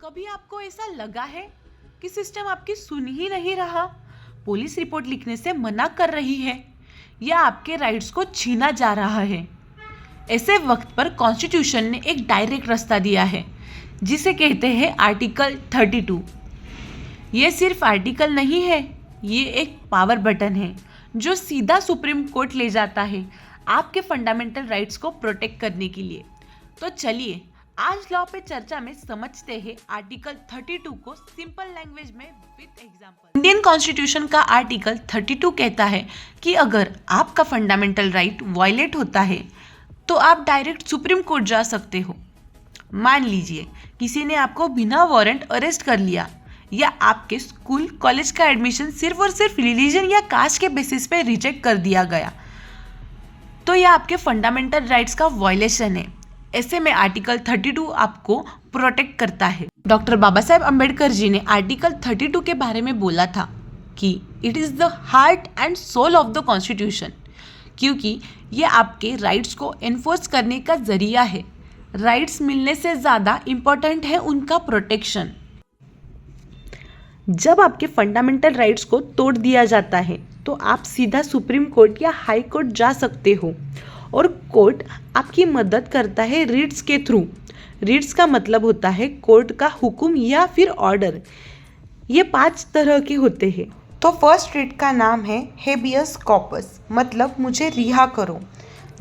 कभी आपको ऐसा लगा है कि सिस्टम आपकी सुन ही नहीं रहा, पुलिस रिपोर्ट लिखने से मना कर रही है या आपके राइट्स को छीना जा रहा है? ऐसे वक्त पर कॉन्स्टिट्यूशन ने एक डायरेक्ट रास्ता दिया है जिसे कहते हैं आर्टिकल 32। ये सिर्फ आर्टिकल नहीं है, ये एक पावर बटन है जो सीधा सुप्रीम कोर्ट ले जाता है आपके फंडामेंटल राइट्स को प्रोटेक्ट करने के लिए। तो चलिए आज लॉ पे चर्चा में समझते हैं आर्टिकल 32 को सिंपल लैंग्वेज में विद एग्जांपल। इंडियन कॉन्स्टिट्यूशन का आर्टिकल 32 कहता है कि अगर आपका फंडामेंटल राइट वायलेट होता है तो आप डायरेक्ट सुप्रीम कोर्ट जा सकते हो। मान लीजिए किसी ने आपको बिना वारंट अरेस्ट कर लिया या आपके स्कूल कॉलेज का एडमिशन सिर्फ और सिर्फ रिलीजन या कास्ट के बेसिस पे रिजेक्ट कर दिया गया, तो यह आपके फंडामेंटल राइट्स का वायलेशन है। ऐसे में आर्टिकल 32 आपको प्रोटेक्ट करता है। डॉक्टर बाबा साहेब अम्बेडकर जी ने आर्टिकल 32 के बारे में बोला था कि it is the heart and soul of the constitution, क्योंकि ये आपके राइट्स को एनफोर्स करने का जरिया है। राइट्स मिलने से ज़्यादा इम्पोर्टेंट है उनका प्रोटेक्शन। जब आपके फंडामेंटल राइट्स को तोड़ दिया जाता है तो आप सीधा सुप्रीम कोर्ट या हाई कोर्ट जा सकते हो और कोर्ट आपकी मदद करता है रिट्स के थ्रू। रिट्स का मतलब होता है कोर्ट का हुक्म या फिर ऑर्डर। ये 5 तरह के होते हैं। तो फर्स्ट रिट का नाम है हेबियस कॉर्पस, मतलब मुझे रिहा करो।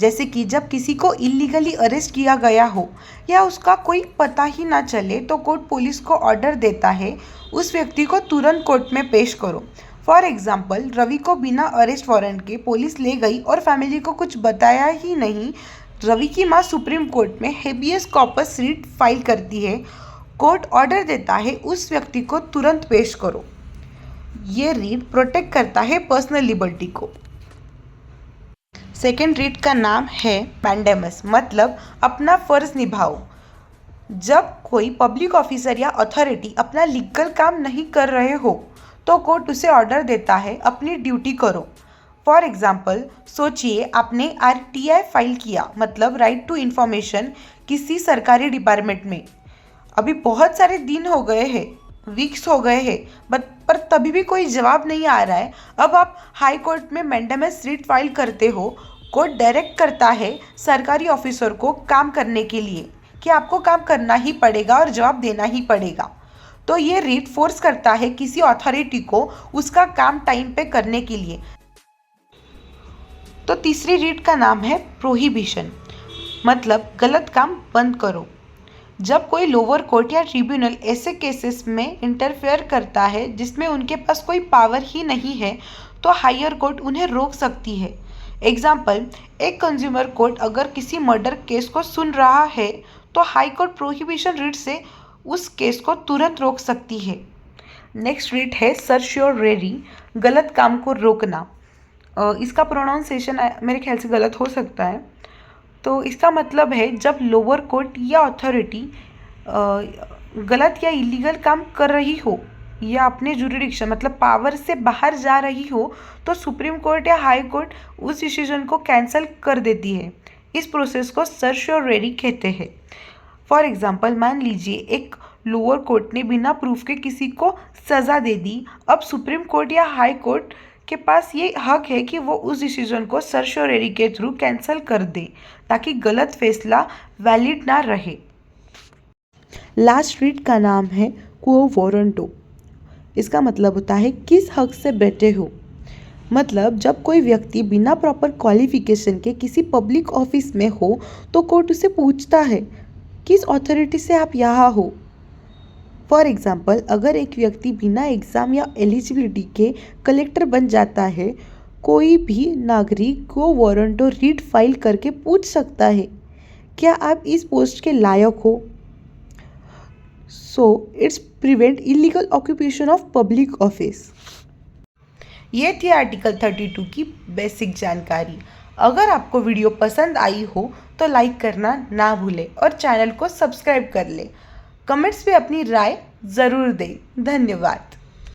जैसे कि जब किसी को इलीगली अरेस्ट किया गया हो या उसका कोई पता ही ना चले तो कोर्ट पुलिस को ऑर्डर देता है उस व्यक्ति को तुरंत कोर्ट में पेश करो। फॉर एग्जाम्पल, रवि को बिना अरेस्ट वारंट के पुलिस ले गई और फैमिली को कुछ बताया ही नहीं। रवि की मां सुप्रीम कोर्ट में हेबियस कॉर्पस रिट फाइल करती है। कोर्ट ऑर्डर देता है उस व्यक्ति को तुरंत पेश करो। ये रिट प्रोटेक्ट करता है पर्सनल लिबर्टी को। सेकेंड रिट का नाम है मैंडेमस, मतलब अपना फर्ज निभाओ। जब कोई पब्लिक ऑफिसर या अथॉरिटी अपना लीगल काम नहीं कर रहे हो तो कोर्ट उसे ऑर्डर देता है अपनी ड्यूटी करो। फॉर एग्जाम्पल, सोचिए आपने RTI फाइल किया, मतलब राइट टू इन्फॉर्मेशन, किसी सरकारी डिपार्टमेंट में। अभी बहुत सारे दिन हो गए हैं, वीक्स हो गए हैं, पर तभी भी कोई जवाब नहीं आ रहा है। अब आप हाई कोर्ट में मैंडेमस रिट फाइल करते हो। कोर्ट डायरेक्ट करता है सरकारी ऑफिसर को काम करने के लिए कि आपको काम करना ही पड़ेगा और जवाब देना ही पड़ेगा। तो ये रिट फोर्स करता है किसी अथॉरिटी को उसका काम टाइम पे करने के लिए। तो तीसरी रिट का नाम है प्रोहिबिशन, मतलब गलत काम बंद करो। जब कोई लोअर कोर्ट या ट्रिब्यूनल ऐसे केसेस में इंटरफेयर करता है जिसमें उनके पास कोई पावर ही नहीं है तो हायर कोर्ट उन्हें रोक सकती है। एग्जाम्पल, एक कंज्यूमर कोर्ट अगर किसी मर्डर केस को सुन रहा है तो हाई कोर्ट प्रोहिबिशन रिट से उस केस को तुरंत रोक सकती है। नेक्स्ट रिट है सर्श्योरेरी, गलत काम को रोकना। इसका प्रोनाउंसिएशन मेरे ख्याल से गलत हो सकता है। तो इसका मतलब है जब लोअर कोर्ट या अथॉरिटी गलत या इलीगल काम कर रही हो या अपने जुरिडिक्शन मतलब पावर से बाहर जा रही हो तो सुप्रीम कोर्ट या हाई कोर्ट उस डिसीजन को कैंसिल कर देती है। इस प्रोसेस को सर्श्योरेरी कहते हैं। फॉर एग्जाम्पल, मान लीजिए एक लोअर कोर्ट ने बिना प्रूफ के किसी को सज़ा दे दी। अब सुप्रीम कोर्ट या हाई कोर्ट के पास ये हक है कि वो उस डिसीजन को सर्श्योरेरी के थ्रू कैंसिल कर दे ताकि गलत फैसला वैलिड ना रहे। लास्ट रिट का नाम है क्वो वारंटो। इसका मतलब होता है किस हक से बैठे हो। मतलब जब कोई व्यक्ति बिना प्रॉपर क्वालिफिकेशन के किसी पब्लिक ऑफिस में हो तो कोर्ट उसे पूछता है किस अथॉरिटी से आप यहाँ हो। फॉर एग्जाम्पल, अगर एक व्यक्ति बिना एग्ज़ाम या एलिजिबिलिटी के कलेक्टर बन जाता है, कोई भी नागरिक को वारंटो रिट फाइल करके पूछ सकता है क्या आप इस पोस्ट के लायक हो। So it's prevent illegal occupation of public office. ये थी आर्टिकल 32 की बेसिक जानकारी। अगर आपको वीडियो पसंद आई हो तो लाइक करना ना भूलें और चैनल को सब्सक्राइब कर लें। कमेंट्स में अपनी राय ज़रूर दें। धन्यवाद।